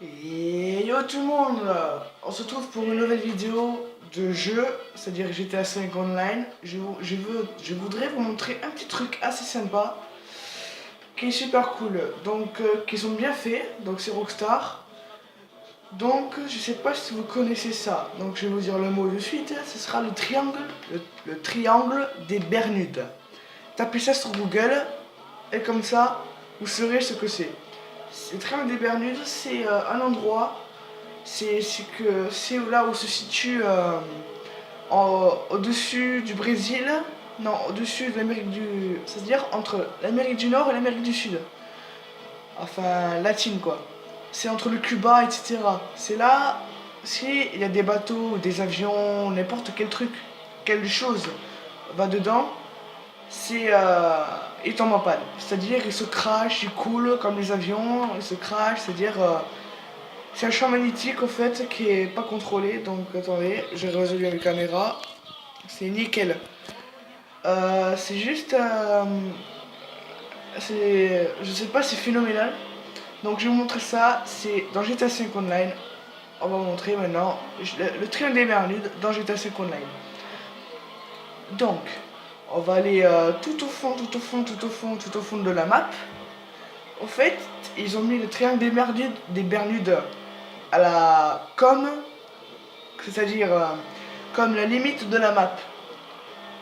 Et yo tout le monde, on se retrouve pour une nouvelle vidéo de jeu, c'est-à-dire GTA 5 Online. Je voudrais vous montrer un petit truc assez sympa, qui est super cool, donc qui sont bien faits, donc c'est Rockstar. Donc je sais pas si vous connaissez ça, donc je vais vous dire le mot de suite, ce sera le triangle, le triangle des Bermudes. Tapez ça sur Google, et comme ça, vous saurez ce que c'est. Le triangle des Bermudes, c'est un endroit. C'est là où se situe au-dessus du Brésil, non, au-dessus de l'Amérique du... C'est-à-dire entre l'Amérique du Nord et l'Amérique du Sud. Enfin, latine quoi. C'est entre le Cuba, etc. C'est là, si il y a des bateaux, des avions, n'importe quel truc, quelque chose va dedans, il tombe en panne. C'est-à-dire, il se crache, il coule comme les avions, il se crache, c'est-à-dire... c'est un champ magnétique au fait qui est pas contrôlé, donc attendez, j'ai résolu avec la caméra. C'est nickel. C'est juste. Je sais pas, c'est phénoménal. Donc je vais vous montrer ça. C'est dans GTA 5 Online. On va vous montrer maintenant le triangle des Bermudes dans GTA 5 Online. Donc, on va aller tout au fond, tout au fond, tout au fond, tout au fond de la map. Au fait, ils ont mis le triangle des Bermudes à la comme, c'est-à-dire comme la limite de la map.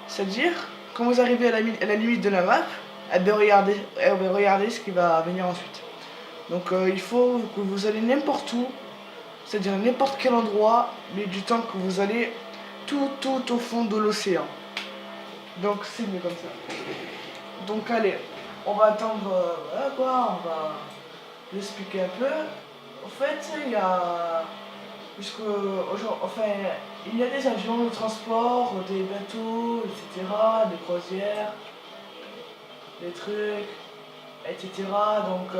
C'est-à-dire, quand vous arrivez à la limite de la map, regardez ce qui va venir ensuite. Donc il faut que vous allez n'importe où, c'est-à-dire n'importe quel endroit, mais du temps que vous allez tout au fond de l'océan. Donc c'est mieux comme ça. Donc allez, on va attendre, voilà quoi, on va l'expliquer un peu. En fait, il y a enfin, il y a des avions de transport, des bateaux, etc., des croisières, des trucs, etc. Donc,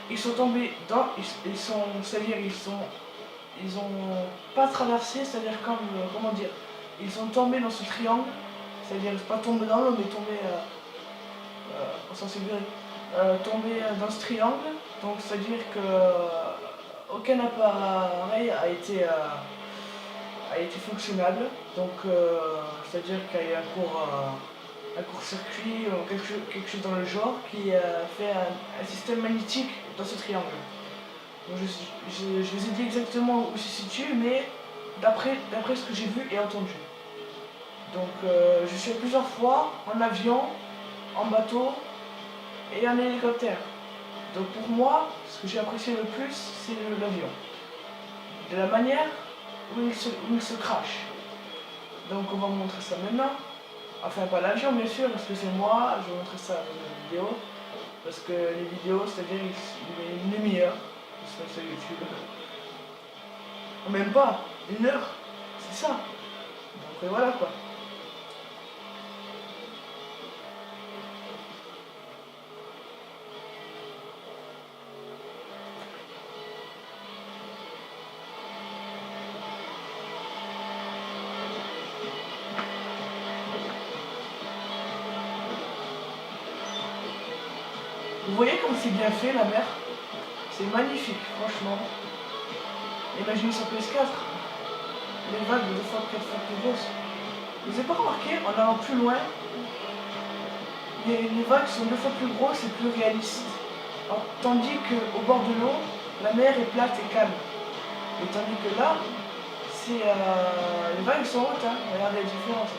ils sont tombés dans, ils sont, c'est-à-dire ils ont pas traversé, c'est-à-dire comme, comment dire, ils sont tombés dans ce triangle, c'est-à-dire pas tombés dans l'eau, mais tombés, au sens figuré, tombés dans ce triangle. Donc, c'est-à-dire que aucun appareil a été fonctionnable, donc c'est-à-dire qu'il y a un court-circuit ou quelque chose dans le genre qui fait un système magnétique dans ce triangle. Donc, je vous ai dit exactement où il se situe, mais d'après ce que j'ai vu et entendu. Donc je suis allé plusieurs fois en avion, en bateau et en hélicoptère. Donc pour moi, ce que j'ai apprécié le plus, c'est l'avion. De la manière où il se crache. Donc on va vous montrer ça maintenant. Enfin pas l'avion bien sûr, parce que c'est moi, je vais vous montrer ça dans une vidéo. Parce que les vidéos, c'est-à-dire il met une demi-heure sur YouTube. Même pas, une heure, c'est ça. Donc voilà quoi. Vous voyez comme c'est bien fait la mer? C'est magnifique, franchement. Imaginez sur PS4, les vagues de 2 fois, 4 fois plus grosses. Vous n'avez pas remarqué, en allant plus loin, les vagues sont 2 fois plus grosses et plus réalistes. Alors, tandis qu'au bord de l'eau, la mer est plate et calme. Et tandis que là, les vagues sont hautes, hein. Regardez la différence.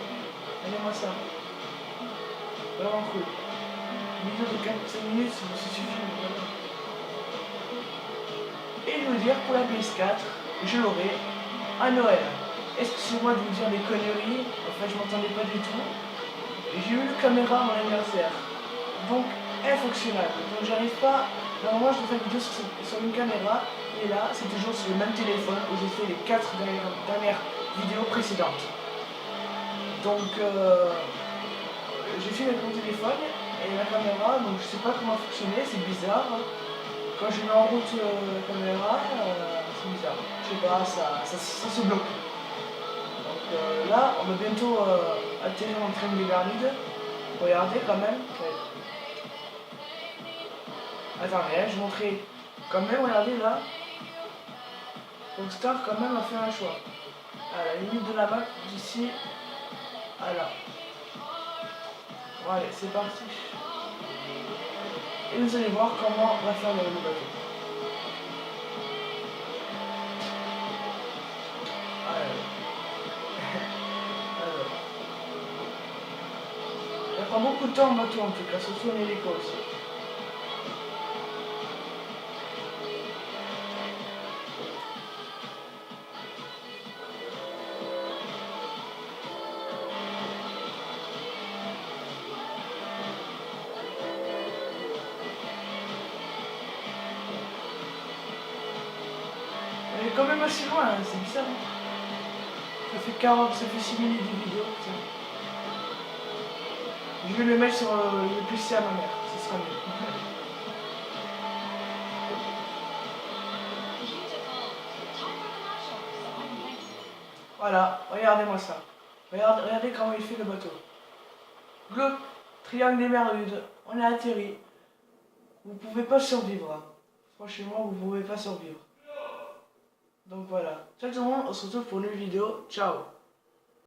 Regardez-moi ça. Vraiment cool. Une vidéo de 4 minutes, ça suffit. Et je veux dire, pour la PS4, je l'aurai à Noël. Excusez-moi de vous dire des conneries, enfin je m'entendais pas du tout. J'ai eu une caméra à mon anniversaire, donc infonctionnable. Donc j'arrive pas. Normalement je fais une vidéo sur une caméra, et là c'est toujours sur le même téléphone où j'ai fait les 4 dernières vidéos précédentes. Donc j'ai filmé avec mon téléphone et la caméra, donc je sais pas comment fonctionner, c'est bizarre. Quand je mets en route la caméra, c'est bizarre. Je sais pas, ça se bloque. Donc là, on va bientôt atterrir en train des Bermudes. Regardez quand même. Attendez, je vais montrer. Quand même, regardez là. Donc Star quand même a fait un choix. À la limite de la map, d'ici à là. Bon, allez, c'est parti. Et vous allez voir comment on va faire le bateau. Allez. Alors. Ça prend beaucoup de temps en bateau en tout cas, surtout en hélico aussi. Elle est quand même assez loin, hein, c'est bizarre. Ça fait 40, ça fait 6 minutes de vidéo. Tiens. Je vais le mettre sur le PC à ma mère, ce sera mieux. Voilà, regardez-moi ça. Regardez comment il fait le bateau. Glop, triangle des Bermudes, on a atterri. Vous pouvez pas survivre. Hein. Franchement, vous pouvez pas survivre. Donc voilà. Ciao tout le monde, on se retrouve pour une nouvelle vidéo. Ciao.